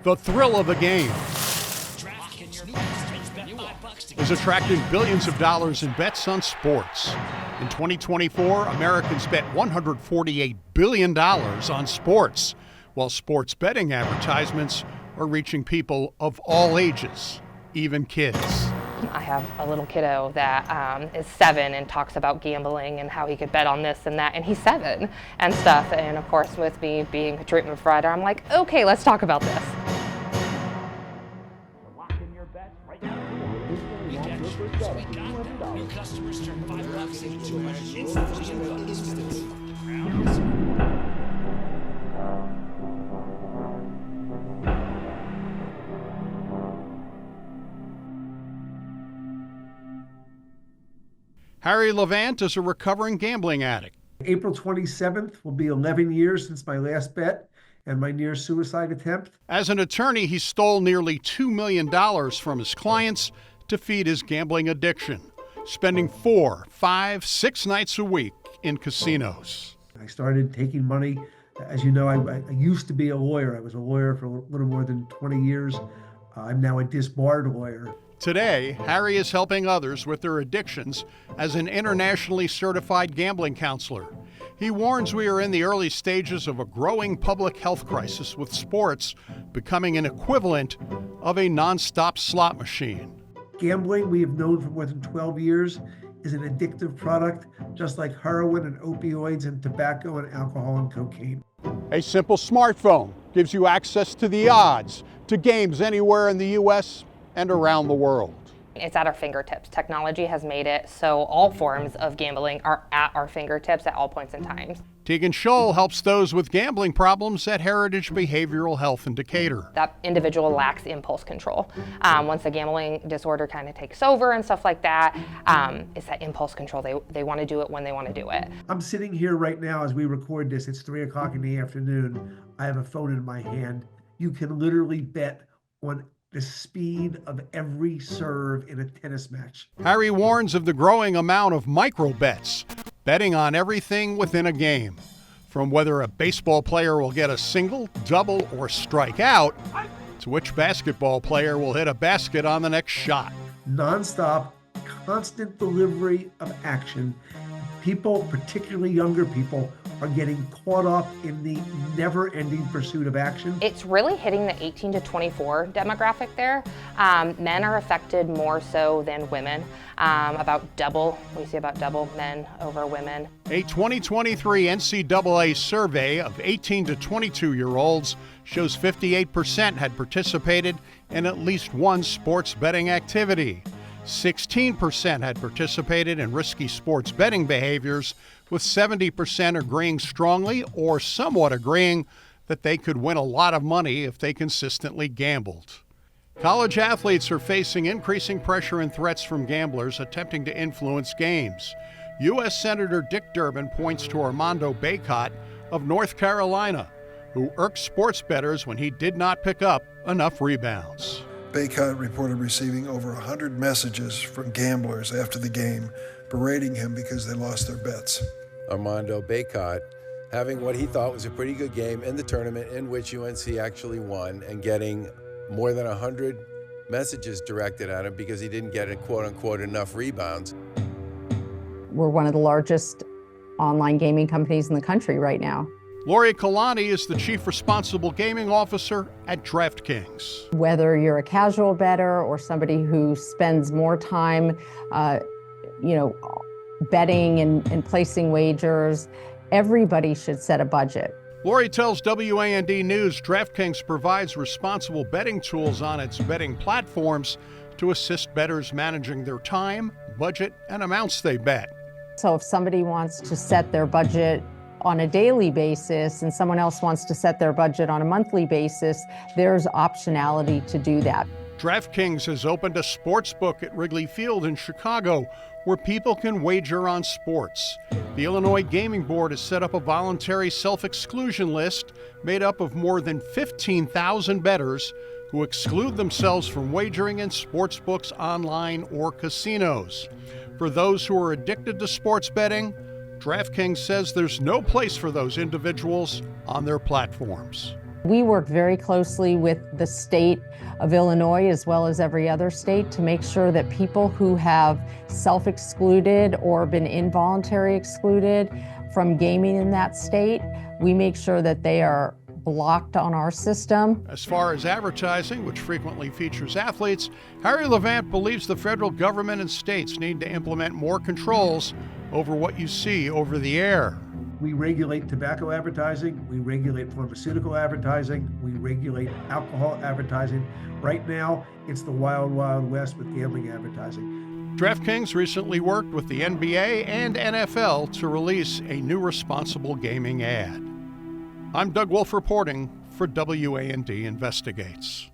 The thrill of the game is attracting billions of dollars in bets on sports. In 2024, Americans bet $148 billion on sports, while sports betting advertisements are reaching people of all ages, even kids. I have a little kiddo that is 7 and talks about gambling and how he could bet on this and that, and he's 7 and stuff. And of course, with me being a treatment provider, I'm like, okay, let's talk about this. New customers turn $5 into $200 instantly. Harry Levant is a recovering gambling addict. April 27th will be 11 years since my last bet and my near suicide attempt. As an attorney, he stole nearly $2 million from his clients to feed his gambling addiction, spending 4, 5, 6 nights a week in casinos. I started taking money. As you know, I used to be a lawyer. I was a lawyer for a little more than 20 years. I'm now a disbarred lawyer. Today, Harry is helping others with their addictions as an internationally certified gambling counselor. He warns we are in the early stages of a growing public health crisis, with sports becoming an equivalent of a nonstop slot machine. Gambling, we have known for more than 12 years, is an addictive product, just like heroin and opioids and tobacco and alcohol and cocaine. A simple smartphone gives you access to the odds, to games anywhere in the U.S. and around the world. It's at our fingertips. Technology has made it so all forms of gambling are at our fingertips at all points in time. Tegan Scholl helps those with gambling problems at Heritage Behavioral Health in Decatur. That individual lacks impulse control. Once a gambling disorder kind of takes over and stuff like that, it's that impulse control. They want to do it when they want to do it. I'm sitting here right now as we record this. It's 3 o'clock in the afternoon. I have a phone in my hand. You can literally bet on the speed of every serve in a tennis match. Harry warns of the growing amount of micro bets, betting on everything within a game, from whether a baseball player will get a single, double, or strike out, to which basketball player will hit a basket on the next shot. Non-stop, constant delivery of action. People, particularly younger people, are getting caught up in the never-ending pursuit of action. It's really hitting the 18 to 24 demographic there. Men are affected more so than women. We see about double men over women. A 2023 NCAA survey of 18 to 22-year-olds shows 58% had participated in at least one sports betting activity. 16% had participated in risky sports betting behaviors, with 70% agreeing strongly or somewhat agreeing that they could win a lot of money if they consistently gambled. College athletes are facing increasing pressure and threats from gamblers attempting to influence games. U.S. Senator Dick Durbin points to Armando Bacot of North Carolina, who irked sports bettors when he did not pick up enough rebounds. Bacot reported receiving over 100 messages from gamblers after the game, berating him because they lost their bets. Armando Bacot having what he thought was a pretty good game in the tournament in which UNC actually won, and getting more than 100 messages directed at him because he didn't get, quote-unquote, enough rebounds. We're one of the largest online gaming companies in the country right now. Lori Kalani is the Chief Responsible Gaming Officer at DraftKings. Whether you're a casual bettor or somebody who spends more time, betting and placing wagers, everybody should set a budget. Lori tells WAND News DraftKings provides responsible betting tools on its betting platforms to assist bettors managing their time, budget, and amounts they bet. So if somebody wants to set their budget on a daily basis and someone else wants to set their budget on a monthly basis, there's optionality to do that. DraftKings has opened a sports book at Wrigley Field in Chicago where people can wager on sports. The Illinois Gaming Board has set up a voluntary self-exclusion list made up of more than 15,000 bettors who exclude themselves from wagering in sports books online or casinos. For those who are addicted to sports betting, DraftKings says there's no place for those individuals on their platforms. We work very closely with the state of Illinois as well as every other state to make sure that people who have self-excluded or been involuntary excluded from gaming in that state, we make sure that they are blocked on our system. As far as advertising, which frequently features athletes, Harry Levant believes the federal government and states need to implement more controls over what you see over the air. We regulate tobacco advertising, we regulate pharmaceutical advertising, we regulate alcohol advertising. Right now, it's the wild, wild west with gambling advertising. DraftKings recently worked with the NBA and NFL to release a new responsible gaming ad. I'm Doug Wolfe reporting for WAND Investigates.